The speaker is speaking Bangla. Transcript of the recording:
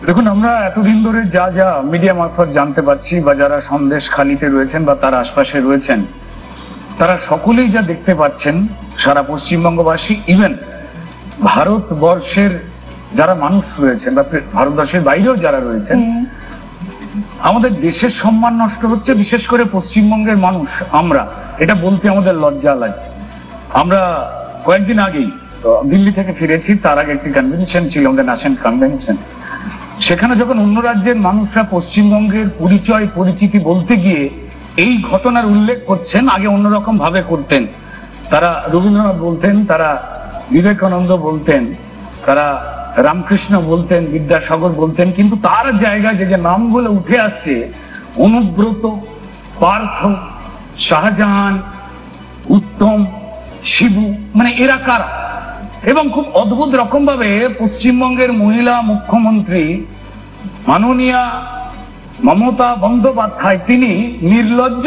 দেখুন, আমরা এতদিন ধরে যা যা মিডিয়া মারফত জানতে পারছি বা যারা সন্দেশখালীতে রয়েছেন বা তার আশপাশে রয়েছেন, তারা সকলেই যা দেখতে পাচ্ছেন, সারা পশ্চিমবঙ্গবাসী, ইভেন ভারতবর্ষের যারা মানুষ রয়েছেন বা ভারতবর্ষের বাইরেও যারা রয়েছেন, আমাদের দেশের সম্মান নষ্ট হচ্ছে। বিশেষ করে পশ্চিমবঙ্গের মানুষ, আমরা এটা বলতে আমাদের লজ্জা লাগছে। আমরা কয়েকদিন আগেই দিল্লি থেকে ফিরেছি, তার আগে একটি কনভেনশন ছিল, আমাদের ন্যাশনাল কনভেনশন। সেখানে যখন অন্য রাজ্যের মানুষরা পশ্চিমবঙ্গের পরিচয় পরিচিতি বলতে গিয়ে এই ঘটনার উল্লেখ করছেন, আগে অন্যরকম ভাবে করতেন। তারা রবীন্দ্রনাথ বলতেন, তারা বিবেকানন্দ বলতেন, তারা রামকৃষ্ণ বলতেন, বিদ্যাসাগর বলতেন, কিন্তু তার জায়গায় যে যে নামগুলো উঠে আসছে, অনুব্রত, পার্থ, শাহজাহান, উত্তম, শিবু, মানে এরা কারা? এবং খুব অদ্ভুত রকম ভাবে পশ্চিমবঙ্গের মহিলা মুখ্যমন্ত্রী মাননীয়া মমতা বন্দ্যোপাধ্যায় তিনি নির্লজ্জ